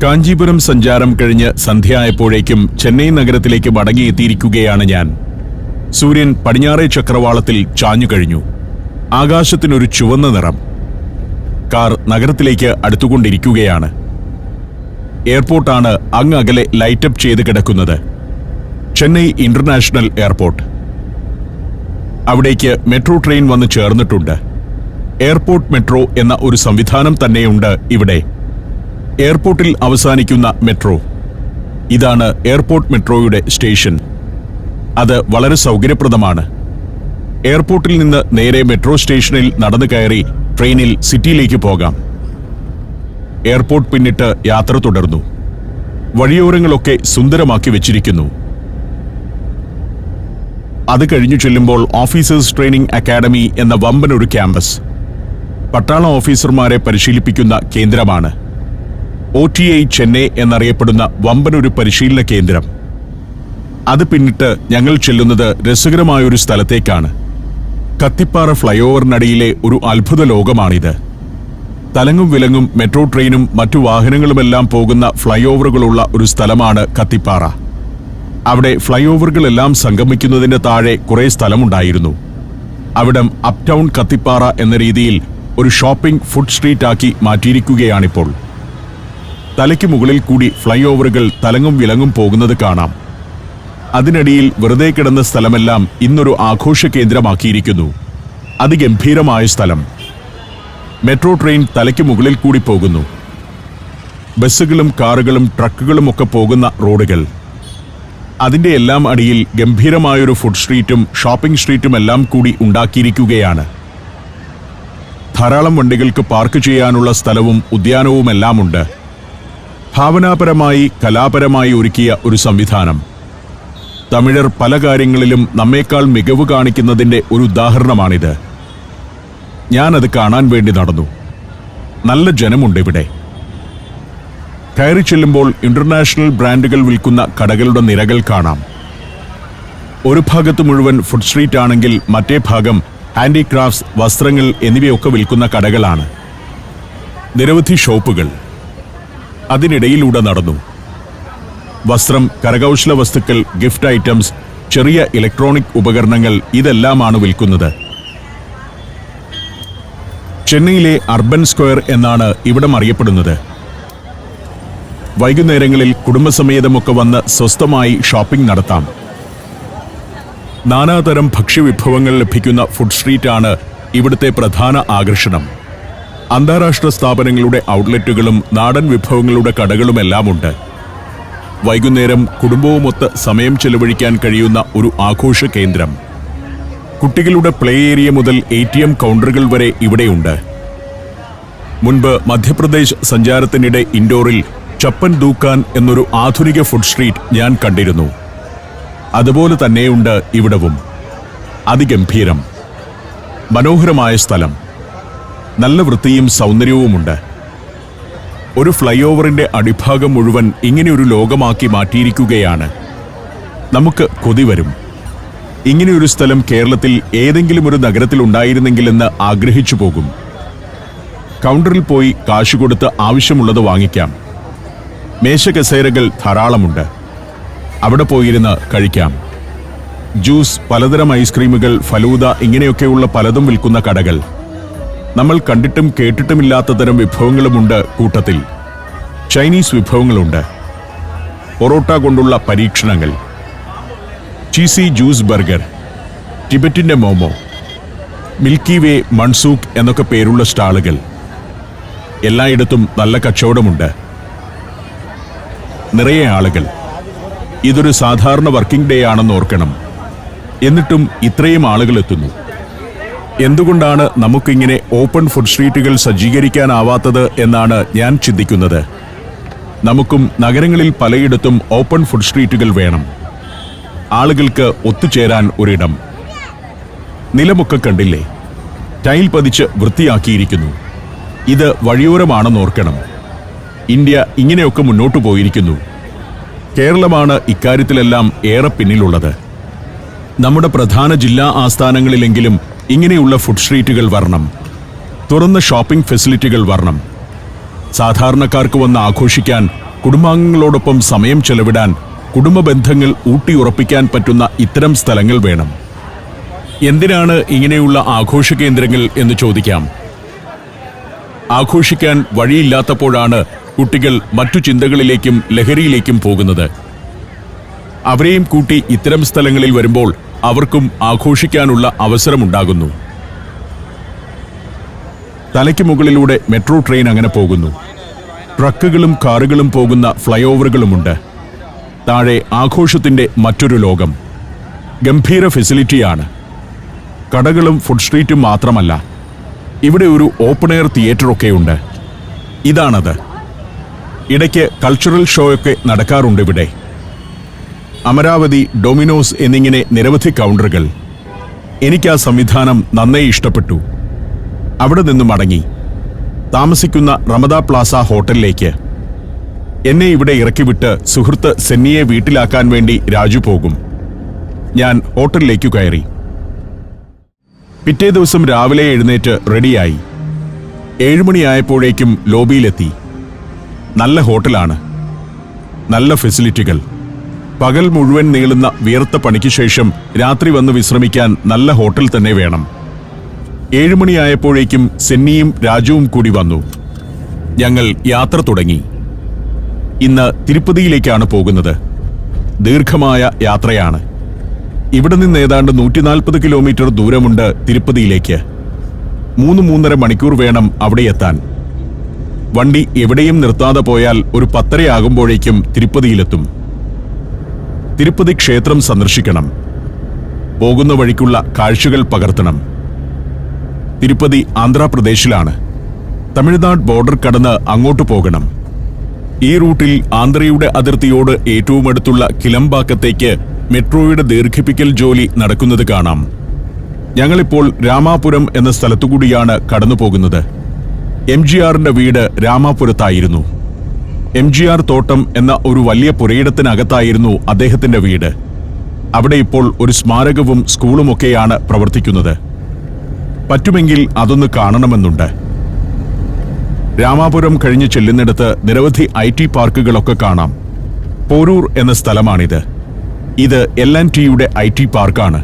കാഞ്ചീപുരം സഞ്ചാരം കഴിഞ്ഞ് സന്ധ്യയായപ്പോഴേക്കും ചെന്നൈ നഗരത്തിലേക്ക് മടങ്ങിയെത്തിയിരിക്കുകയാണ് ഞാൻ. സൂര്യൻ പടിഞ്ഞാറേ ചക്രവാളത്തിൽ ചാഞ്ഞുകഴിഞ്ഞു. ആകാശത്തിനൊരു ചുവന്ന നിറം. കാർ നഗരത്തിലേക്ക് അടുത്തുകൊണ്ടിരിക്കുകയാണ്. എയർപോർട്ടാണ് അങ്ങകലെ ലൈറ്റപ്പ് ചെയ്ത് കിടക്കുന്നത്. Chennai international airport. അവിടേക്ക് മെട്രോ ട്രെയിൻ വന്ന് ചേർന്നിട്ടുണ്ട്. എയർപോർട്ട് മെട്രോ എന്ന ഒരു സംവിധാനം തന്നെയുണ്ട് ഇവിടെ. എയർപോർട്ടിൽ അവസാനിക്കുന്ന മെട്രോ. ഇതാണ് എയർപോർട്ട് മെട്രോയുടെ സ്റ്റേഷൻ. അത് വളരെ സൗകര്യപ്രദമാണ്. എയർപോർട്ടിൽ നിന്ന് നേരെ മെട്രോ സ്റ്റേഷനിൽ നടന്നു കയറി ട്രെയിനിൽ സിറ്റിയിലേക്ക് പോകാം. എയർപോർട്ട് പിന്നിട്ട് യാത്ര തുടർന്നു. വഴിയോരങ്ങളൊക്കെ സുന്ദരമാക്കി വെച്ചിരിക്കുന്നു. അത് കഴിഞ്ഞു ചെല്ലുമ്പോൾ ഓഫീസേഴ്സ് ട്രെയിനിംഗ് അക്കാഡമി എന്ന വമ്പനൊരു ക്യാമ്പസ്. പട്ടാള ഓഫീസർമാരെ പരിശീലിപ്പിക്കുന്ന കേന്ദ്രമാണ്. OTI ചെന്നൈ എന്നറിയപ്പെടുന്ന വമ്പനൊരു പരിശീലന കേന്ദ്രം. അത് പിന്നിട്ട് ഞങ്ങൾ ചെല്ലുന്നത് രസകരമായൊരു സ്ഥലത്തേക്കാണ്. കത്തിപ്പാറ ഫ്ലൈഓവറിനടിയിലെ ഒരു അത്ഭുത ലോകമാണിത്. തലങ്ങും വിലങ്ങും മെട്രോ ട്രെയിനും മറ്റു വാഹനങ്ങളുമെല്ലാം പോകുന്ന ഫ്ലൈഓവറുകളുള്ള ഒരു സ്ഥലമാണ് കത്തിപ്പാറ. അവിടെ ഫ്ലൈഓവറുകളെല്ലാം സംഗമിക്കുന്നതിന്റെ താഴെ കുറെ സ്ഥലമുണ്ടായിരുന്നു. അവിടം അപ് ടൗൺ കത്തിപ്പാറ എന്ന രീതിയിൽ ഒരു ഷോപ്പിംഗ് ഫുഡ് സ്ട്രീറ്റ് ആക്കി മാറ്റിയിരിക്കുകയാണിപ്പോൾ. തലയ്ക്ക് മുകളിൽ കൂടി ഫ്ലൈഓവറുകൾ തലങ്ങും വിലങ്ങും പോകുന്നത് കാണാം. അതിനടിയിൽ വെറുതെ കിടന്ന സ്ഥലമെല്ലാം ഇന്നൊരു ആഘോഷ കേന്ദ്രമാക്കിയിരിക്കുന്നു. അതിഗംഭീരമായ സ്ഥലം. മെട്രോ ട്രെയിൻ തലയ്ക്ക് മുകളിൽ കൂടി പോകുന്നു. ബസ്സുകളും കാറുകളും ട്രക്കുകളും ഒക്കെ പോകുന്ന റോഡുകൾ. അതിന്റെ എല്ലാം അടിയിൽ ഗംഭീരമായൊരു ഫുഡ് സ്ട്രീറ്റും ഷോപ്പിംഗ് സ്ട്രീറ്റും എല്ലാം കൂടി ഉണ്ടാക്കിയിരിക്കുകയാണ്. ധാരാളം വണ്ടികൾക്ക് പാർക്ക് ചെയ്യാനുള്ള സ്ഥലവും ഉദ്യാനവുമെല്ലാമുണ്ട്. ഭാവനാപരമായി കലാപരമായി ഒരുക്കിയ ഒരു സംവിധാനം. തമിഴർ പല കാര്യങ്ങളിലും നമ്മേക്കാൾ മികവ് കാണിക്കുന്നതിന്റെ ഒരു ഉദാഹരണമാണിത്. ഞാനത് കാണാൻ വേണ്ടി നടന്നു. നല്ല ജനമുണ്ട് ഇവിടെ. കയറി ചെല്ലുമ്പോൾ ഇന്റർനാഷണൽ ബ്രാൻഡുകൾ വിൽക്കുന്ന കടകളുടെ നിരകൾ കാണാം. ഒരു ഭാഗത്ത് മുഴുവൻ ഫുഡ് സ്ട്രീറ്റ് ആണെങ്കിൽ മറ്റേ ഭാഗം ഹാൻഡിക്രാഫ്റ്റ്സ്, വസ്ത്രങ്ങൾ എന്നിവയൊക്കെ വിൽക്കുന്ന കടകളാണ്. നിരവധി ഷോപ്പുകൾ. അതിനിടയിലൂടെ നടന്നു. വസ്ത്രം, കരകൗശല വസ്തുക്കൾ, ഗിഫ്റ്റ് ഐറ്റംസ്, ചെറിയ ഇലക്ട്രോണിക് ഉപകരണങ്ങൾ ഇതെല്ലാമാണ് വിൽക്കുന്നത്. ചെന്നൈയിലെ അർബൻ സ്ക്വയർ എന്നാണ് ഇവിടം അറിയപ്പെടുന്നത്. വൈകുന്നേരങ്ങളിൽ കുടുംബസമേതമൊക്കെ വന്ന് സ്വസ്ഥമായി ഷോപ്പിംഗ് നടത്താം. നാനാതരം ഭക്ഷ്യവിഭവങ്ങൾ ലഭിക്കുന്ന ഫുഡ് സ്ട്രീറ്റാണ് ഇവിടുത്തെ പ്രധാന ആകർഷണം. അന്താരാഷ്ട്ര സ്ഥാപനങ്ങളുടെ ഔട്ട്ലെറ്റുകളും നാടൻ വിഭവങ്ങളുടെ കടകളുമെല്ലാമുണ്ട്. വൈകുന്നേരം കുടുംബവുമൊത്ത് സമയം ചെലവഴിക്കാൻ കഴിയുന്ന ഒരു ആഘോഷ കേന്ദ്രം. കുട്ടികളുടെ പ്ലേ ഏരിയ മുതൽ ATM കൗണ്ടറുകൾ വരെ ഇവിടെയുണ്ട്. മുൻപ് മധ്യപ്രദേശ് സഞ്ചാരത്തിനിടെ ഇൻഡോറിൽ ചപ്പൻ ദൂക്കാൻ എന്നൊരു ആധുനിക ഫുഡ് സ്ട്രീറ്റ് ഞാൻ കണ്ടിരുന്നു. അതുപോലെ തന്നെയുണ്ട് ഇവിടവും. അതിഗംഭീരം, മനോഹരമായ സ്ഥലം. നല്ല വൃത്തിയും സൗന്ദര്യവുമുണ്ട്. ഒരു ഫ്ലൈഓവറിന്റെ അടിഭാഗം മുഴുവൻ ഇങ്ങനെയൊരു ലോകമാക്കി മാറ്റിയിരിക്കുകയാണ്. നമുക്ക് കൊതി വരും. ഇങ്ങനെയൊരു സ്ഥലം കേരളത്തിൽ ഏതെങ്കിലും ഒരു നഗരത്തിൽ ഉണ്ടായിരുന്നെങ്കിലെന്ന് ആഗ്രഹിച്ചു പോകും. കൗണ്ടറിൽ പോയി കാശ് കൊടുത്ത് ആവശ്യമുള്ളത് വാങ്ങിക്കാം. മേശകസേരകൾ ധാരാളമുണ്ട്. അവിടെ പോയിരുന്ന് കഴിക്കാം. ജ്യൂസ്, പലതരം ഐസ്ക്രീമുകൾ, ഫലൂദ ഇങ്ങനെയൊക്കെയുള്ള പലതും വിൽക്കുന്ന കടകൾ. നമ്മൾ കണ്ടിട്ടും കേട്ടിട്ടുമില്ലാത്ത തരം വിഭവങ്ങളുമുണ്ട് കൂട്ടത്തിൽ. ചൈനീസ് വിഭവങ്ങളുണ്ട്. പൊറോട്ട കൊണ്ടുള്ള പരീക്ഷണങ്ങൾ, ചീസി ജ്യൂസ് ബർഗർ, ടിബറ്റിന്റെ മോമോ, മിൽക്കി വേ, മൺസൂക്ക് എന്നൊക്കെ പേരുള്ള സ്റ്റാളുകൾ. എല്ലായിടത്തും നല്ല കച്ചവടമുണ്ട്. നിറയെ ആളുകൾ. ഇതൊരു സാധാരണ വർക്കിംഗ് ഡേ ആണെന്ന് ഓർക്കണം. എന്നിട്ടും ഇത്രയും ആളുകൾ എത്തുന്നു. എന്തുകൊണ്ടാണ് നമുക്കിങ്ങനെ ഓപ്പൺ ഫുഡ് സ്ട്രീറ്റുകൾ സജ്ജീകരിക്കാനാവാത്തത് എന്നാണ് ഞാൻ ചിന്തിക്കുന്നത്. നമുക്കും നഗരങ്ങളിൽ പലയിടത്തും ഓപ്പൺ ഫുഡ് സ്ട്രീറ്റുകൾ വേണം. ആളുകൾക്ക് ഒത്തുചേരാൻ ഒരിടം. നിലമൊക്കെ കണ്ടില്ലേ? ടൈൽ പതിച്ച് വൃത്തിയാക്കിയിരിക്കുന്നു. ഇത് വഴിയോരമാണെന്ന് ഓർക്കണം. ഇന്ത്യ ഇങ്ങനെയൊക്കെ മുന്നോട്ടു പോയിരിക്കുന്നു. കേരളമാണ് ഇക്കാര്യത്തിലെല്ലാം ഏറെ പിന്നിലുള്ളത്. നമ്മുടെ പ്രധാന ജില്ലാ ആസ്ഥാനങ്ങളിലെങ്കിലും ഇങ്ങനെയുള്ള ഫുഡ് സ്ട്രീറ്റുകൾ വരണം. തുറന്ന ഷോപ്പിംഗ് ഫെസിലിറ്റികൾ വരണം. സാധാരണക്കാർക്ക് വന്ന് ആഘോഷിക്കാൻ കുടുംബാംഗങ്ങളോടൊപ്പം സമയം ചെലവിടാൻ, കുടുംബ ബന്ധങ്ങൾ ഊട്ടിയുറപ്പിക്കാൻ പറ്റുന്ന ഇത്തരം സ്ഥലങ്ങൾ വേണം. എന്തിനാണ് ഇങ്ങനെയുള്ള ആഘോഷ കേന്ദ്രങ്ങൾ എന്ന് ചോദിക്കാം. ആഘോഷിക്കാൻ വഴിയില്ലാത്തപ്പോഴാണ് കുട്ടികൾ മറ്റു ചിന്തകളിലേക്കും ലഹരിയിലേക്കും പോകുന്നത്. അവരെയും കൂട്ടി ഇത്തരം സ്ഥലങ്ങളിൽ വരുമ്പോൾ അവർക്കും ആഘോഷിക്കാനുള്ള അവസരമുണ്ടാകുന്നു. തലയ്ക്ക് മുകളിലൂടെ മെട്രോ ട്രെയിൻ അങ്ങനെ പോകുന്നു. ട്രക്കുകളും കാറുകളും പോകുന്ന ഫ്ലൈ ഓവറുകളുമുണ്ട്. താഴെ ആഘോഷത്തിന്റെ മറ്റൊരു ലോകം. ഗംഭീര ഫെസിലിറ്റിയാണ്. കടകളും ഫുഡ് സ്ട്രീറ്റും മാത്രമല്ല, ഇവിടെ ഒരു ഓപ്പൺ എയർ തിയേറ്ററൊക്കെയുണ്ട്. ഇതാണത്. ഇടയ്ക്ക് കൾച്ചറൽ ഷോയൊക്കെ നടക്കാറുണ്ട് ഇവിടെ. അമരാവതി, ഡൊമിനോസ് എന്നിങ്ങനെ നിരവധി കൗണ്ടറുകൾ. എനിക്ക് ആ സംവിധാനം നന്നേ ഇഷ്ടപ്പെട്ടു. അവിടെ നിന്നും മടങ്ങി താമസിക്കുന്ന റമദ പ്ലാസ ഹോട്ടലിലേക്ക്. എന്നെ ഇവിടെ ഇറക്കിവിട്ട് സുഹൃത്ത് സെന്നിയെ വീട്ടിലാക്കാൻ വേണ്ടി രാജു പോകും. ഞാൻ ഹോട്ടലിലേക്കു കയറി. പിറ്റേ ദിവസം രാവിലെ എഴുന്നേറ്റ് റെഡിയായി. 7 മണിയായപ്പോഴേക്കും ലോബിയിലെത്തി. നല്ല ഹോട്ടലാണ്, നല്ല ഫെസിലിറ്റികൾ. പകൽ മുഴുവൻ നീളുന്ന വിയർത്ത പണിക്ക് ശേഷം രാത്രി വന്ന് വിശ്രമിക്കാൻ നല്ല ഹോട്ടൽ തന്നെ വേണം. 7 മണിയായപ്പോഴേക്കും സെന്നിയും രാജുവും കൂടി വന്നു. ഞങ്ങൾ യാത്ര തുടങ്ങി. ഇന്ന് തിരുപ്പതിയിലേക്കാണ് പോകുന്നത്. ദീർഘമായ യാത്രയാണ്. ഇവിടെ നിന്ന് ഏതാണ്ട് 140 കിലോമീറ്റർ ദൂരമുണ്ട് തിരുപ്പതിയിലേക്ക്. 3-3.5 മണിക്കൂർ വേണം അവിടെ എത്താൻ. വണ്ടി എവിടെയും നിർത്താതെ പോയാൽ ഒരു 10:30 ആകുമ്പോഴേക്കും തിരുപ്പതിയിലെത്തും. തിരുപ്പതി ക്ഷേത്രം സന്ദർശിക്കണം. പോകുന്ന വഴിക്കുള്ള കാഴ്ചകൾ പകർത്തണം. തിരുപ്പതി ആന്ധ്രാപ്രദേശിലാണ്. തമിഴ്നാട് ബോർഡർ കടന്ന് അങ്ങോട്ട് പോകണം. ഈ റൂട്ടിൽ ആന്ധ്രയുടെ അതിർത്തിയോട് ഏറ്റവും അടുത്തുള്ള കിലംബാക്കത്തേക്ക് മെട്രോയുടെ ദീർഘിപ്പിക്കൽ ജോലി നടക്കുന്നത് കാണാം. ഞങ്ങളിപ്പോൾ രാമാപുരം എന്ന സ്ഥലത്തുകൂടിയാണ് കടന്നുപോകുന്നത്. MGRന്റെ വീട് രാമാപുരത്തായിരുന്നു. MGR തോട്ടം എന്ന ഒരു വലിയ പുരയിടത്തിനകത്തായിരുന്നു അദ്ദേഹത്തിന്റെ വീട്. അവിടെ ഇപ്പോൾ ഒരു സ്മാരകവും സ്കൂളുമൊക്കെയാണ് പ്രവർത്തിക്കുന്നത്. പറ്റുമെങ്കിൽ അതൊന്ന് കാണണമെന്നുണ്ട്. രാമാപുരം കഴിഞ്ഞ് ചെല്ലുന്നിടത്ത് നിരവധി IT പാർക്കുകളൊക്കെ കാണാം. പോരൂർ എന്ന സ്ഥലമാണിത്. ഇത് L&Tയുടെ IT പാർക്കാണ്.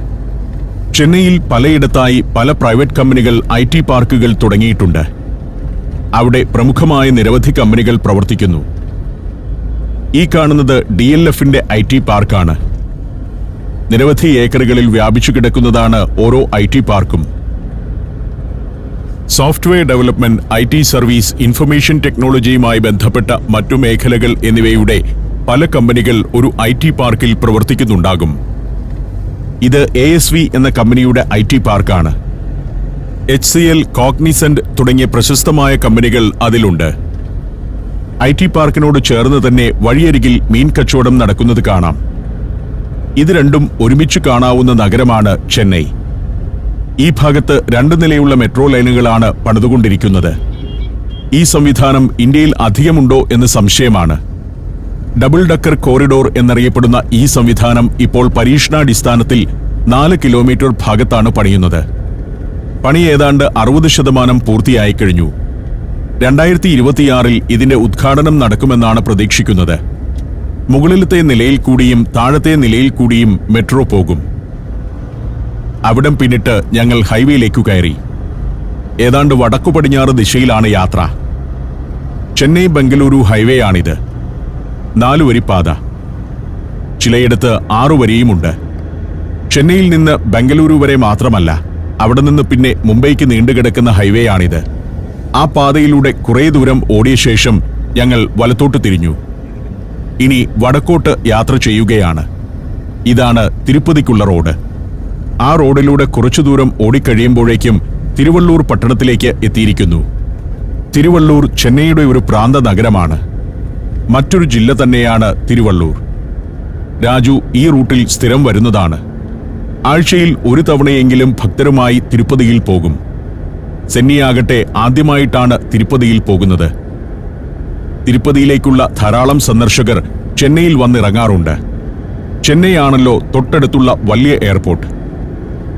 ചെന്നൈയിൽ പലയിടത്തായി പല പ്രൈവറ്റ് കമ്പനികൾ IT പാർക്കുകൾ തുടങ്ങിയിട്ടുണ്ട്. അവിടെ പ്രമുഖമായ നിരവധി കമ്പനികൾ പ്രവർത്തിക്കുന്നു. ഈ കാണുന്നത് DLFന്റെ IT പാർക്കാണ്. നിരവധി ഏക്കറുകളിൽ വ്യാപിച്ചു കിടക്കുന്നതാണ് ഓരോ IT പാർക്കും. Software development, IT service, information ടെക്നോളജിയുമായി ബന്ധപ്പെട്ട മറ്റു മേഖലകൾ എന്നിവയുടെ പല കമ്പനികൾ ഒരു IT പാർക്കിൽ പ്രവർത്തിക്കുന്നുണ്ടാകും. ഇത് ASV എന്ന കമ്പനിയുടെ IT പാർക്കാണ്. HCL, കോഗ്നിസന്റ് തുടങ്ങിയ പ്രശസ്തമായ കമ്പനികൾ അതിലുണ്ട്. IT പാർക്കിനോട് ചേർന്ന് തന്നെ വഴിയരികിൽ മീൻ കച്ചവടം നടക്കുന്നത് കാണാം. ഇത് രണ്ടും ഒരുമിച്ച് കാണാവുന്ന നഗരമാണ് ചെന്നൈ. ഈ ഭാഗത്ത് 2 നിലയുള്ള മെട്രോ ലൈനുകളാണ് പണിതുകൊണ്ടിരിക്കുന്നത്. ഈ സംവിധാനം ഇന്ത്യയിൽ അധികമുണ്ടോ എന്ന് സംശയമാണ്. ഡബിൾ ഡക്കർ കോറിഡോർ എന്നറിയപ്പെടുന്ന ഈ സംവിധാനം ഇപ്പോൾ പരീക്ഷണാടിസ്ഥാനത്തിൽ 4 കിലോമീറ്റർ ഭാഗത്താണ് പണിയുന്നത്. പണി ഏതാണ്ട് 60% പൂർത്തിയായി കഴിഞ്ഞു. 2026 ഇതിന്റെ ഉദ്ഘാടനം നടക്കുമെന്നാണ് പ്രതീക്ഷിക്കുന്നത്. മുകളിലത്തെ നിലയിൽ കൂടിയും താഴത്തെ നിലയിൽ കൂടിയും മെട്രോ പോകും. അവിടം പിന്നിട്ട് ഞങ്ങൾ ഹൈവേയിലേക്കു കയറി. ഏതാണ്ട് വടക്കു പടിഞ്ഞാറ് ദിശയിലാണ് യാത്ര. ചെന്നൈ ബംഗളൂരു ഹൈവേ ആണിത്. 4 വരിപ്പാത. ചിലയിടത്ത് 6 വരിയുമുണ്ട്. ചെന്നൈയിൽ നിന്ന് ബംഗളൂരു വരെ മാത്രമല്ല, അവിടെ നിന്ന് പിന്നെ മുംബൈക്ക് നീണ്ടുകിടക്കുന്ന ഹൈവേ ആണിത്. ആ പാതയിലൂടെ കുറേ ദൂരം ഓടിയ ശേഷം ഞങ്ങൾ വലത്തോട്ട് തിരിഞ്ഞു. ഇനി വടക്കോട്ട് യാത്ര ചെയ്യുകയാണ്. ഇതാണ് തിരുപ്പതിക്കുള്ള റോഡ്. ആ റോഡിലൂടെ കുറച്ചു ദൂരം ഓടിക്കഴിയുമ്പോഴേക്കും തിരുവള്ളൂർ പട്ടണത്തിലേക്ക് എത്തിയിരിക്കുന്നു. തിരുവള്ളൂർ ചെന്നൈയുടെ ഒരു പ്രാന്ത നഗരമാണ്. മറ്റൊരു ജില്ല തന്നെയാണ് തിരുവള്ളൂർ. രാജു ഈ റൂട്ടിൽ സ്ഥിരം വരുന്നതാണ്. ആഴ്ചയിൽ ഒരു തവണയെങ്കിലും ഭക്തരുമായി തിരുപ്പതിയിൽ പോകും. സെന്നിയാകട്ടെ ആദ്യമായിട്ടാണ് തിരുപ്പതിയിൽ പോകുന്നത്. തിരുപ്പതിയിലേക്കുള്ള ധാരാളം സന്ദർശകർ ചെന്നൈയിൽ വന്നിറങ്ങാറുണ്ട്. ചെന്നൈ ആണല്ലോ തൊട്ടടുത്തുള്ള വലിയ എയർപോർട്ട്.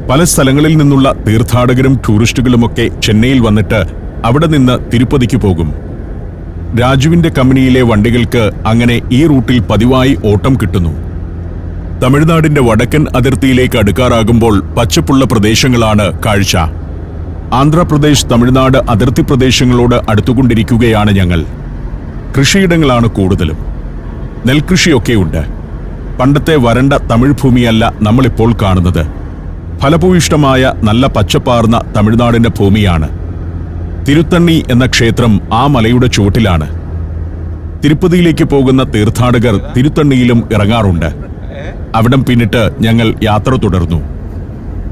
പല സ്ഥലങ്ങളിൽ നിന്നുള്ള തീർത്ഥാടകരും ടൂറിസ്റ്റുകളുമൊക്കെ ചെന്നൈയിൽ വന്നിട്ട് അവിടെ നിന്ന് തിരുപ്പതിക്ക് പോകും. രാജുവിന്റെ കമ്പനിയിലെ വണ്ടികൾക്ക് അങ്ങനെ ഈ റൂട്ടിൽ പതിവായി ഓട്ടം കിട്ടുന്നു. തമിഴ്നാടിന്റെ വടക്കൻ അതിർത്തിയിലേക്ക് അടുക്കാറാകുമ്പോൾ പച്ചപ്പുള്ള പ്രദേശങ്ങളാണ് കാഴ്ച. ആന്ധ്രാപ്രദേശ് തമിഴ്നാട് അതിർത്തി പ്രദേശങ്ങളോട് അടുത്തുകൊണ്ടിരിക്കുകയാണ് ഞങ്ങൾ. കൃഷിയിടങ്ങളാണ് കൂടുതലും. നെൽകൃഷിയൊക്കെയുണ്ട്. പണ്ടത്തെ വരണ്ട തമിഴ് ഭൂമിയല്ല നമ്മളിപ്പോൾ കാണുന്നത്. ഫലഭൂയിഷ്ടമായ നല്ല പച്ചപ്പാർന്ന തമിഴ്നാടിന്റെ ഭൂമിയാണ്. തിരുത്തണ്ണി എന്ന ക്ഷേത്രം ആ മലയുടെ ചുവട്ടിലാണ്. തിരുപ്പതിയിലേക്ക് പോകുന്ന തീർത്ഥാടകർ തിരുത്തണ്ണിയിലും ഇറങ്ങാറുണ്ട്. അവിടം പിന്നിട്ട് ഞങ്ങൾ യാത്ര തുടർന്നു.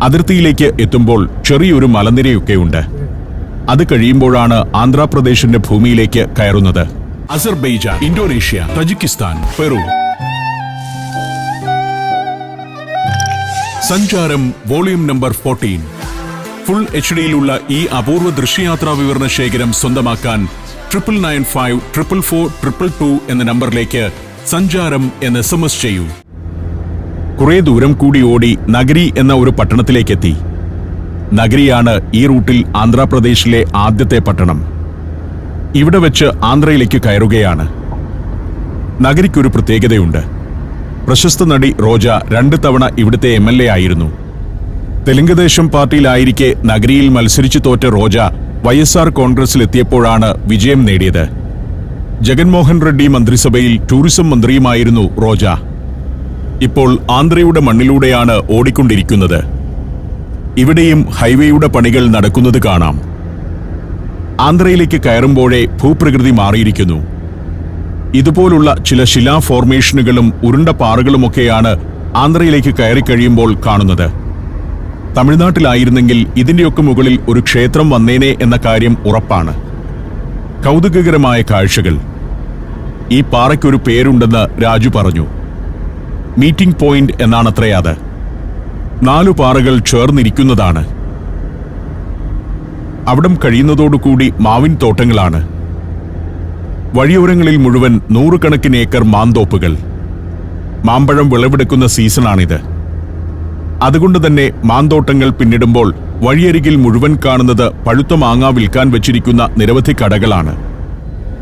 അതിർത്തിയിലേക്ക് എത്തുമ്പോൾ ചെറിയൊരു മലനിരയൊക്കെയുണ്ട്. അത് കഴിയുമ്പോഴാണ് ആന്ധ്രാപ്രദേശിന്റെ ഭൂമിയിലേക്ക് കയറുന്നത്. Azerbaijan, Indonesia, Tajikistan, Peru. സഞ്ചാരം വോളിയം നമ്പർ 14. ഫുൾ HD-യിലുള്ള ഈ അപൂർവ ദൃശ്യയാത്രാ വിവരണ ശേഖരം സ്വന്തമാക്കാൻ 99544422 എന്ന നമ്പറിലേക്ക് സഞ്ചാരം എന്ന് SMS ചെയ്യൂ. കുറെ ദൂരം കൂടി ഓടി നഗരി എന്ന ഒരു പട്ടണത്തിലേക്കെത്തി. നഗരിയാണ് ഈ റൂട്ടിൽ ആന്ധ്രാപ്രദേശിലെ ആദ്യത്തെ പട്ടണം. ഇവിടെ വെച്ച് ആന്ധ്രയിലേക്ക് കയറുകയാണ്. നഗരിക്കൊരു പ്രത്യേകതയുണ്ട്. പ്രശസ്ത നടി റോജ 2 തവണ ഇവിടുത്തെ MLA ആയിരുന്നു. തെലുങ്കുദേശം പാർട്ടിയിലായിരിക്കെ നഗരിയിൽ മത്സരിച്ചു തോറ്റ റോജ YSR കോൺഗ്രസിലെത്തിയപ്പോഴാണ് വിജയം നേടിയത്. ജഗൻമോഹൻ റെഡ്ഡി മന്ത്രിസഭയിൽ ടൂറിസം മന്ത്രിയുമായിരുന്നു റോജ. ഇപ്പോൾ ആന്ധ്രയുടെ മണ്ണിലൂടെയാണ് ഓടിക്കൊണ്ടിരിക്കുന്നത്. ഇവിടെയും ഹൈവേയുടെ പണികൾ നടക്കുന്നത് കാണാം. ആന്ധ്രയിലേക്ക് കയറുമ്പോഴേ ഭൂപ്രകൃതി മാറിയിരിക്കുന്നു. ഇതുപോലുള്ള ചില ശിലാ ഫോർമേഷനുകളും ഉരുണ്ട പാറകളുമൊക്കെയാണ് ആന്ധ്രയിലേക്ക് കയറിക്കഴിയുമ്പോൾ കാണുന്നത്. തമിഴ്നാട്ടിലായിരുന്നെങ്കിൽ ഇതിന്റെയൊക്കെ മുകളിൽ ഒരു ക്ഷേത്രം വന്നേനെ എന്ന കാര്യം ഉറപ്പാണ്. കൗതുകകരമായ കാഴ്ചകൾ. ഈ പാറയ്ക്കൊരു പേരുണ്ടെന്ന് രാജു പറഞ്ഞു. മീറ്റിംഗ് പോയിന്റ് എന്നാണത്രേ അത്. 4 പാറകൾ ചേർന്നിരിക്കുന്നതാണ്. അവിടം കഴിയുന്നതോടുകൂടി മാവിൻ തോട്ടങ്ങളാണ്. വഴിയോരങ്ങളിൽ മുഴുവൻ 100 കണക്കിന് ഏക്കർ മാന്തോപ്പുകൾ. മാമ്പഴം വിളവെടുക്കുന്ന സീസണാണിത്. അതുകൊണ്ട് തന്നെ മാന്തോട്ടങ്ങൾ പിന്നിടുമ്പോൾ വഴിയരികിൽ മുഴുവൻ കാണുന്നത് പഴുത്ത മാങ്ങ വിൽക്കാൻ വെച്ചിരിക്കുന്ന നിരവധി കടകളാണ്.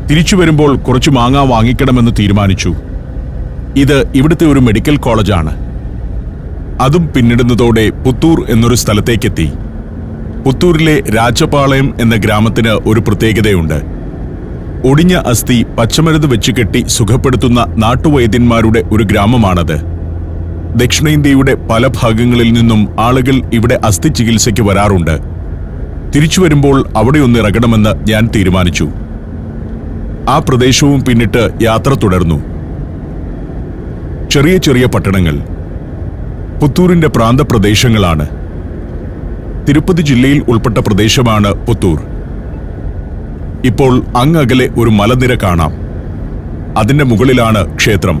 തിരിച്ചു വരുമ്പോൾ കുറച്ച് മാങ്ങ വാങ്ങിക്കണമെന്ന് തീരുമാനിച്ചു. ഇത് ഇവിടുത്തെ ഒരു മെഡിക്കൽ കോളേജാണ്. അതും പിന്നിടുന്നതോടെ പുത്തൂർ എന്നൊരു സ്ഥലത്തേക്കെത്തി. പുത്തൂരിലെ രാജപാളയം എന്ന ഗ്രാമത്തിന് ഒരു പ്രത്യേകതയുണ്ട്. ഒടിഞ്ഞ അസ്ഥി പച്ചമരുന്ന് വെച്ച് കെട്ടി സുഖപ്പെടുത്തുന്ന നാട്ടുവൈദ്യന്മാരുടെ ഒരു ഗ്രാമമാണത്. ദക്ഷിണേന്ത്യയുടെ പല ഭാഗങ്ങളിൽ നിന്നും ആളുകൾ ഇവിടെ അസ്ഥി ചികിത്സയ്ക്ക് വരാറുണ്ട്. തിരിച്ചു വരുമ്പോൾ അവിടെ ഒന്ന് ഇറങ്ങണമെന്ന് ഞാൻ തീരുമാനിച്ചു. ആ പ്രദേശവും പിന്നിട്ട് യാത്ര തുടർന്നു. ചെറിയ ചെറിയ പട്ടണങ്ങൾ പുത്തൂരിന്റെ പ്രാന്തപ്രദേശങ്ങളാണ്. തിരുപ്പതി ജില്ലയിൽ ഉൾപ്പെട്ട പ്രദേശമാണ് പുത്തൂർ. ഇപ്പോൾ അങ്ങകലെ ഒരു മലനിര കാണാം. അതിന്റെ മുകളിലാണ് ക്ഷേത്രം.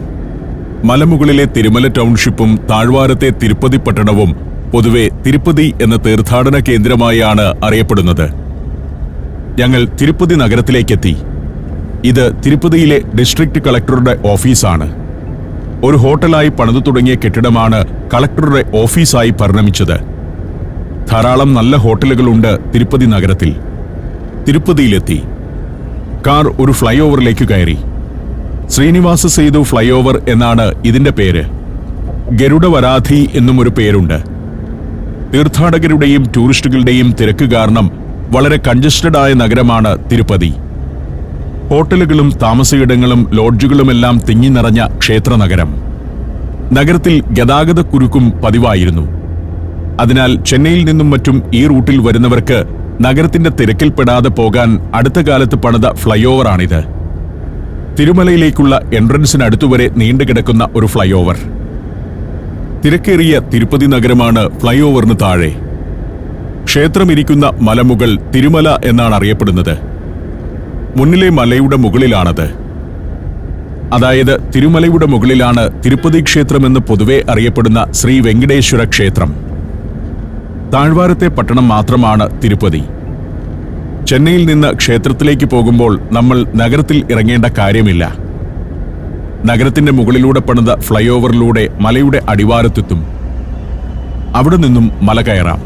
മലമുകളിലെ തിരുമല ടൗൺഷിപ്പും താഴ്വാരത്തെ തിരുപ്പതി പട്ടണവും പൊതുവെ തിരുപ്പതി എന്ന തീർത്ഥാടന കേന്ദ്രമായാണ് അറിയപ്പെടുന്നത്. ഞങ്ങൾ തിരുപ്പതി നഗരത്തിലേക്കെത്തി. ഇത് തിരുപ്പതിയിലെ ഡിസ്ട്രിക്ട് കളക്ടറുടെ ഓഫീസാണ്. ഒരു ഹോട്ടലായി പണിതു തുടങ്ങിയ കെട്ടിടമാണ് കളക്ടറുടെ ഓഫീസായി പരിണമിച്ചത്. ധാരാളം നല്ല ഹോട്ടലുകളുണ്ട് തിരുപ്പതി നഗരത്തിൽ. തിരുപ്പതിയിലെത്തി. കാർ ഒരു ഫ്ലൈ ഓവറിലേക്ക് കയറി. ശ്രീനിവാസ സേതു ഫ്ലൈ ഓവർ എന്നാണ് ഇതിന്റെ പേര്. ഗരുഡവരാധി എന്നും ഒരു പേരുണ്ട്. തീർത്ഥാടകരുടെയും ടൂറിസ്റ്റുകളുടെയും തിരക്ക് കാരണം വളരെ കൺജസ്റ്റഡായ നഗരമാണ് തിരുപ്പതി. ഹോട്ടലുകളും താമസയിടങ്ങളും ലോഡ്ജുകളുമെല്ലാം തിങ്ങി നിറഞ്ഞ ക്ഷേത്രനഗരം. നഗരത്തിൽ ഗതാഗതക്കുരുക്കും പതിവായിരുന്നു. അതിനാൽ ചെന്നൈയിൽ നിന്നും മറ്റും ഈ റൂട്ടിൽ വരുന്നവർക്ക് നഗരത്തിന്റെ തിരക്കിൽപ്പെടാതെ പോകാൻ അടുത്ത കാലത്ത് പണിത ഫ്ലൈ ഓവറാണിത്. തിരുമലയിലേക്കുള്ള എൻട്രൻസിനടുത്തുവരെ നീണ്ടുകിടക്കുന്ന ഒരു ഫ്ലൈ ഓവർ. തിരക്കേറിയ തിരുപ്പതി നഗരമാണ് ഫ്ലൈ ഓവറിന് താഴെ. ക്ഷേത്രമിരിക്കുന്ന മലമുകൾ തിരുമല എന്നാണ് അറിയപ്പെടുന്നത്. മുന്നിലെ മലയുടെ മുകളിലാണത്. അതായത് തിരുമലയുടെ മുകളിലാണ് തിരുപ്പതി ക്ഷേത്രമെന്ന് പൊതുവെ അറിയപ്പെടുന്ന ശ്രീ വെങ്കടേശ്വര ക്ഷേത്രം. താഴ്വാരത്തെ പട്ടണം മാത്രമാണ് തിരുപ്പതി. ചെന്നൈയിൽ നിന്ന് ക്ഷേത്രത്തിലേക്ക് പോകുമ്പോൾ നമ്മൾ നഗരത്തിൽ ഇറങ്ങേണ്ട കാര്യമില്ല. നഗരത്തിന്റെ മുകളിലൂടെ പണിത ഫ്ലൈ ഓവറിലൂടെ മലയുടെ അടിവാരത്തെത്തും. അവിടെ നിന്നും മല കയറാം.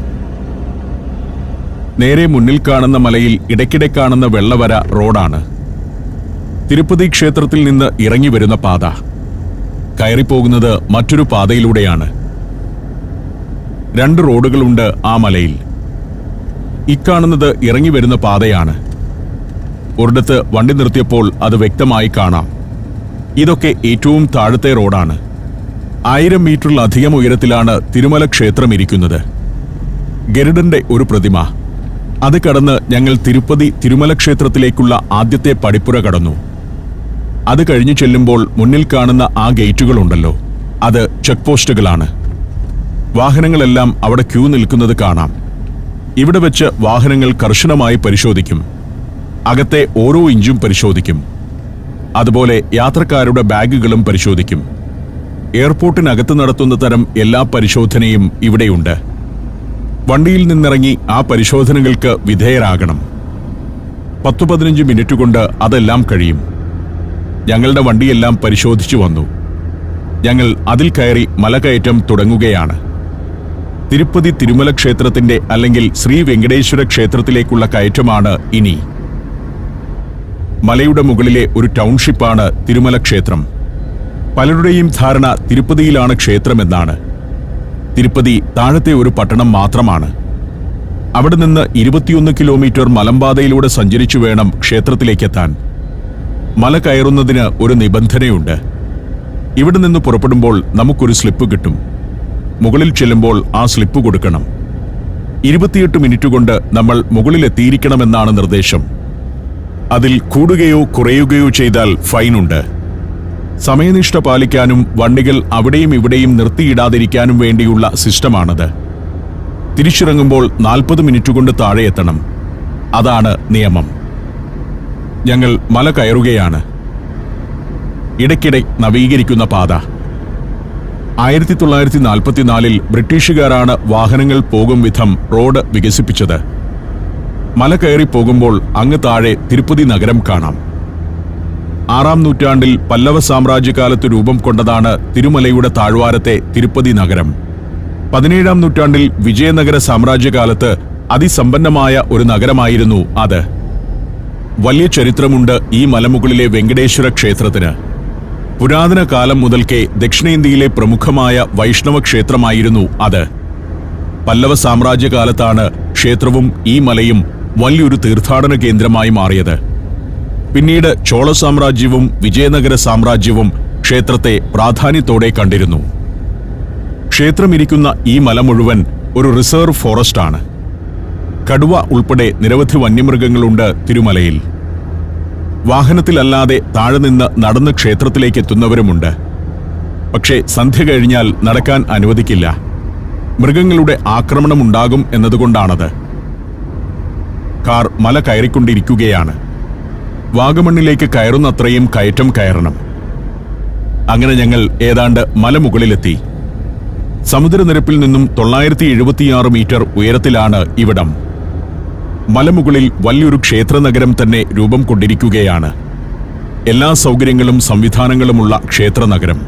നേരെ മുന്നിൽ കാണുന്ന മലയിൽ ഇടയ്ക്കിടെ കാണുന്ന വെള്ളവര റോഡാണ്. തിരുപ്പതി ക്ഷേത്രത്തിൽ നിന്ന് ഇറങ്ങി വരുന്ന പാത. കയറിപ്പോകുന്നത് മറ്റൊരു പാതയിലൂടെയാണ്. 2 റോഡുകളുണ്ട് ആ മലയിൽ. ഇക്കാണുന്നത് ഇറങ്ങി വരുന്ന പാതയാണ്. ഒരിടത്ത് വണ്ടി നിർത്തിയപ്പോൾ അത് വ്യക്തമായി കാണാം. ഇതൊക്കെ ഏറ്റവും താഴത്തെ റോഡാണ്. 1000 മീറ്ററിലധികം ഉയരത്തിലാണ് തിരുമല ക്ഷേത്രം ഇരിക്കുന്നത്. ഗരുഡന്റെ ഒരു പ്രതിമ. അത് കടന്ന് ഞങ്ങൾ തിരുമല ക്ഷേത്രത്തിലേക്കുള്ള ആദ്യത്തെ പടിപ്പുര കടന്നു. അത് കഴിഞ്ഞു ചെല്ലുമ്പോൾ മുന്നിൽ കാണുന്ന ആ ഗേറ്റുകളുണ്ടല്ലോ, അത് ചെക്ക് പോസ്റ്റുകളാണ്. വാഹനങ്ങളെല്ലാം അവിടെ ക്യൂ നിൽക്കുന്നത് കാണാം. ഇവിടെ വെച്ച് വാഹനങ്ങൾ കർശനമായി പരിശോധിക്കും. അകത്തെ ഓരോ ഇഞ്ചും പരിശോധിക്കും. അതുപോലെ യാത്രക്കാരുടെ ബാഗുകളും പരിശോധിക്കും. എയർപോർട്ടിനകത്ത് നടത്തുന്ന തരം എല്ലാ പരിശോധനയും ഇവിടെയുണ്ട്. വണ്ടിയിൽ നിന്നിറങ്ങി ആ പരിശോധനകൾക്ക് വിധേയരാകണം. 10-15 മിനിറ്റ് കൊണ്ട് അതെല്ലാം കഴിയും. ഞങ്ങളുടെ വണ്ടിയെല്ലാം പരിശോധിച്ചു വന്നു. ഞങ്ങൾ അതിൽ കയറി മലകയറ്റം തുടങ്ങുകയാണ്. തിരുമല ക്ഷേത്രത്തിന്റെ അല്ലെങ്കിൽ ശ്രീ വെങ്കടേശ്വര ക്ഷേത്രത്തിലേക്കുള്ള കയറ്റമാണ് ഇനി. മലയുടെ മുകളിലെ ഒരു ടൗൺഷിപ്പാണ് തിരുമല ക്ഷേത്രം. പലരുടെയും ധാരണ തിരുപ്പതിയിലാണ് ക്ഷേത്രമെന്നാണ്. തിരുപ്പതി താഴത്തെ ഒരു പട്ടണം മാത്രമാണ്. അവിടെ നിന്ന് 21 കിലോമീറ്റർ മലമ്പാതയിലൂടെ സഞ്ചരിച്ചു വേണം ക്ഷേത്രത്തിലേക്കെത്താൻ. മല കയറുന്നതിന് ഒരു നിബന്ധനയുണ്ട്. ഇവിടെ നിന്ന് പുറപ്പെടുമ്പോൾ നമുക്കൊരു സ്ലിപ്പ് കിട്ടും. മുകളിൽ ചെല്ലുമ്പോൾ ആ സ്ലിപ്പ് കൊടുക്കണം. 28 മിനിറ്റ് കൊണ്ട് നമ്മൾ മുകളിലെത്തിയിരിക്കണമെന്നാണ് നിർദ്ദേശം. അതിൽ കൂടുകയോ കുറയുകയോ ചെയ്താൽ ഫൈനുണ്ട്. സമയനിഷ്ഠ പാലിക്കാനും വണ്ടികൾ അവിടെയും ഇവിടെയും നിർത്തിയിടാതിരിക്കാനും വേണ്ടിയുള്ള സിസ്റ്റമാണത്. തിരിച്ചിറങ്ങുമ്പോൾ 40 മിനിറ്റ് കൊണ്ട് താഴെ എത്തണം. അതാണ് നിയമം. ഞങ്ങൾ മല കയറുകയാണ്. ഇടയ്ക്കിടെ നവീകരിക്കുന്ന പാത. 1944-ൽ ബ്രിട്ടീഷുകാരാണ് വാഹനങ്ങൾ പോകും വിധം റോഡ് വികസിപ്പിച്ചത്. മല കയറി പോകുമ്പോൾ അങ്ങ് താഴെ തിരുപ്പതി നഗരം കാണാം. 6-ാം നൂറ്റാണ്ടിൽ പല്ലവ സാമ്രാജ്യകാലത്ത് രൂപം കൊണ്ടതാണ് തിരുമലയുടെ താഴ്വാരത്തെ തിരുപ്പതി നഗരം. 17-ാം നൂറ്റാണ്ടിൽ വിജയനഗര സാമ്രാജ്യകാലത്ത് അതിസമ്പന്നമായ ഒരു നഗരമായിരുന്നു അത്. വലിയ ചരിത്രമുണ്ട് ഈ മലമുകളിലെ വെങ്കടേശ്വര ക്ഷേത്രത്തിന്. പുരാതന കാലം മുതൽക്കേ ദക്ഷിണേന്ത്യയിലെ പ്രമുഖമായ വൈഷ്ണവ ക്ഷേത്രമായിരുന്നു അത്. പല്ലവ സാമ്രാജ്യകാലത്താണ് ക്ഷേത്രവും ഈ മലയും വലിയൊരു തീർത്ഥാടന കേന്ദ്രമായി മാറിയത്. പിന്നീട് ചോള സാമ്രാജ്യവും വിജയനഗര സാമ്രാജ്യവും ക്ഷേത്രത്തെ പ്രാധാന്യത്തോടെ കണ്ടിരുന്നു. ക്ഷേത്രമിരിക്കുന്ന ഈ മല മുഴുവൻ ഒരു റിസർവ് ഫോറസ്റ്റാണ്. കടുവ ഉൾപ്പെടെ നിരവധി വന്യമൃഗങ്ങളുണ്ട് തിരുമലയിൽ. വാഹനത്തിലല്ലാതെ താഴെ നിന്ന് നടന്ന് ക്ഷേത്രത്തിലേക്ക് എത്തുന്നവരുമുണ്ട്. പക്ഷേ സന്ധ്യ കഴിഞ്ഞാൽ നടക്കാൻ അനുവദിക്കില്ല. മൃഗങ്ങളുടെ ആക്രമണമുണ്ടാകും എന്നതുകൊണ്ടാണത്. കാർ മല കയറിക്കൊണ്ടിരിക്കുകയാണ്. വാഗമണ്ണിലേക്ക് കയറുന്നത്രയും കയറ്റം കയറണം. അങ്ങനെ ഞങ്ങൾ ഏതാണ്ട് മലമുകളിലെത്തി. സമുദ്രനിരപ്പിൽ നിന്നും 976 മീറ്റർ ഉയരത്തിലാണ് ഇവിടം. മലമുകളിൽ വലിയൊരു ക്ഷേത്രനഗരം തന്നെ രൂപം കൊണ്ടിരിക്കുകയാണ്. എല്ലാ സൗകര്യങ്ങളും സംവിധാനങ്ങളുമുള്ള ക്ഷേത്രനഗരം.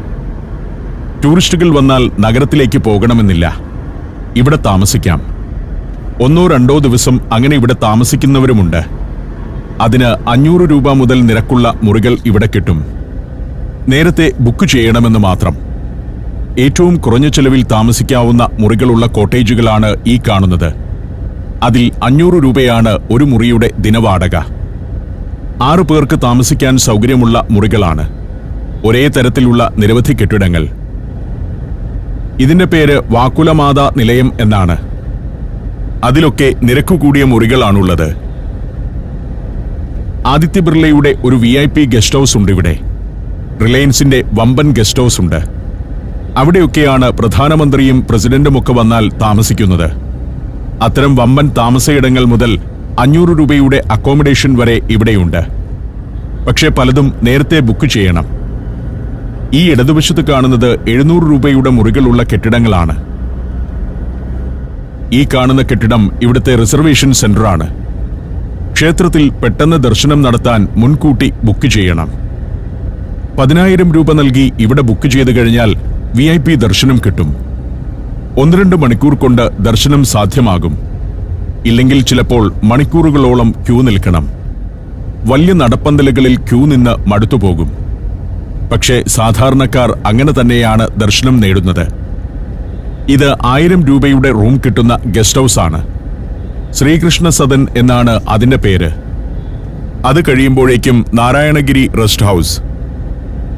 ടൂറിസ്റ്റുകൾ വന്നാൽ നഗരത്തിലേക്ക് പോകണമെന്നില്ല. ഇവിടെ താമസിക്കാം. 1-2 ദിവസം അങ്ങനെ ഇവിടെ താമസിക്കുന്നവരുമുണ്ട്. അതിന് 500 രൂപ മുതൽ നിരക്കുള്ള മുറികൾ ഇവിടെ കിട്ടും. നേരത്തെ ബുക്ക് ചെയ്യണമെന്ന് മാത്രം. ഏറ്റവും കുറഞ്ഞ ചെലവിൽ താമസിക്കാവുന്ന മുറികളുള്ള കോട്ടേജുകളാണ് ഈ കാണുന്നത്. അതിൽ 500 രൂപയാണ് ഒരു മുറിയുടെ ദിനവാടക. 6 പേർക്ക് താമസിക്കാൻ സൗകര്യമുള്ള മുറികളാണ്. ഒരേ തരത്തിലുള്ള നിരവധി കെട്ടിടങ്ങൾ. ഇതിന്റെ പേര് വാക്കുലമാത നിലയം എന്നാണ്. അതിലൊക്കെ നിരക്കുകൂടിയ മുറികളാണുള്ളത്. ആദിത്യ ബിർളയുടെ ഒരു VIP ഗസ്റ്റ് ഹൗസ് ഉണ്ട് ഇവിടെ. റിലയൻസിന്റെ വമ്പൻ ഗസ്റ്റ് ഹൗസ് ഉണ്ട്. അവിടെയൊക്കെയാണ് പ്രധാനമന്ത്രിയും പ്രസിഡന്റുമൊക്കെ വന്നാൽ താമസിക്കുന്നത്. അത്തരം വമ്പൻ താമസയിടങ്ങൾ മുതൽ 500 രൂപയുടെ അക്കോമഡേഷൻ വരെ ഇവിടെയുണ്ട്. പക്ഷേ പലതും നേരത്തെ ബുക്ക് ചെയ്യണം. ഈ ഇടതുവശത്ത് കാണുന്നത് 700 രൂപയുടെ മുറികളുള്ള കെട്ടിടങ്ങളാണ്. ഈ കാണുന്ന കെട്ടിടം ഇവിടുത്തെ റിസർവേഷൻ സെന്ററാണ്. ക്ഷേത്രത്തിൽ പെട്ടെന്ന് ദർശനം നടത്താൻ മുൻകൂട്ടി ബുക്ക് ചെയ്യണം. 10,000 രൂപ നൽകി ഇവിടെ ബുക്ക് ചെയ്തു കഴിഞ്ഞാൽ VIP ദർശനം കിട്ടും. 1-2 മണിക്കൂർ കൊണ്ട് ദർശനം സാധ്യമാകും. ഇല്ലെങ്കിൽ ചിലപ്പോൾ മണിക്കൂറുകളോളം ക്യൂ നിൽക്കണം. വലിയ നടപ്പന്തലുകളിൽ ക്യൂ നിന്ന് മടുത്തുപോകും. പക്ഷേ സാധാരണക്കാർ അങ്ങനെ തന്നെയാണ് ദർശനം നേടുന്നത്. ഇത് 1000 രൂപയുടെ റൂം കിട്ടുന്ന ഗസ്റ്റ് ഹൗസ് ആണ്. ശ്രീകൃഷ്ണ സദൻ എന്നാണ് അതിന്റെ പേര്. അത് കഴിയുമ്പോഴേക്കും നാരായണഗിരി റെസ്റ്റ് ഹൗസ്.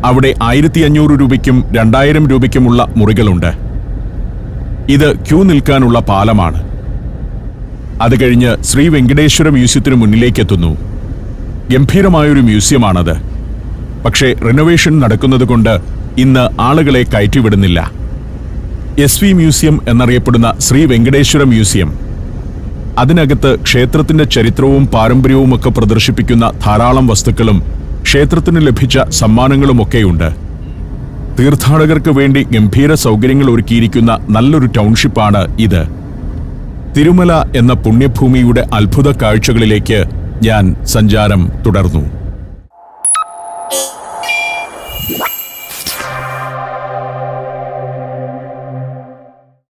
അവിടെ 1500 രൂപയ്ക്കും 2000 രൂപയ്ക്കുമുള്ള മുറികളുണ്ട്. ഇത് ക്യൂ നിൽക്കാനുള്ള പാലമാണ്. അത് കഴിഞ്ഞ് ശ്രീ വെങ്കടേശ്വര മ്യൂസിയത്തിനു മുന്നിലേക്കെത്തുന്നു. ഗംഭീരമായൊരു മ്യൂസിയമാണത്. പക്ഷേ റിനോവേഷൻ നടക്കുന്നതുകൊണ്ട് ഇന്ന് ആളുകളെ കയറ്റിവിടുന്നില്ല. SV മ്യൂസിയം എന്നറിയപ്പെടുന്ന ശ്രീ വെങ്കടേശ്വര മ്യൂസിയം, അതിനകത്ത് ക്ഷേത്രത്തിന്റെ ചരിത്രവും പാരമ്പര്യവുമൊക്കെ പ്രദർശിപ്പിക്കുന്ന ധാരാളം വസ്തുക്കളും ക്ഷേത്രത്തിന് ലഭിച്ച സമ്മാനങ്ങളുമൊക്കെയുണ്ട്. തീർത്ഥാടകർക്ക് വേണ്ടി ഗംഭീര സൗകര്യങ്ങൾ ഒരുക്കിയിരിക്കുന്ന നല്ലൊരു ടൗൺഷിപ്പാണ് ഇത്. തിരുമല എന്ന പുണ്യഭൂമിയുടെ അത്ഭുത കാഴ്ചകളിലേക്ക് ഞാൻ സഞ്ചാരം തുടർന്നു.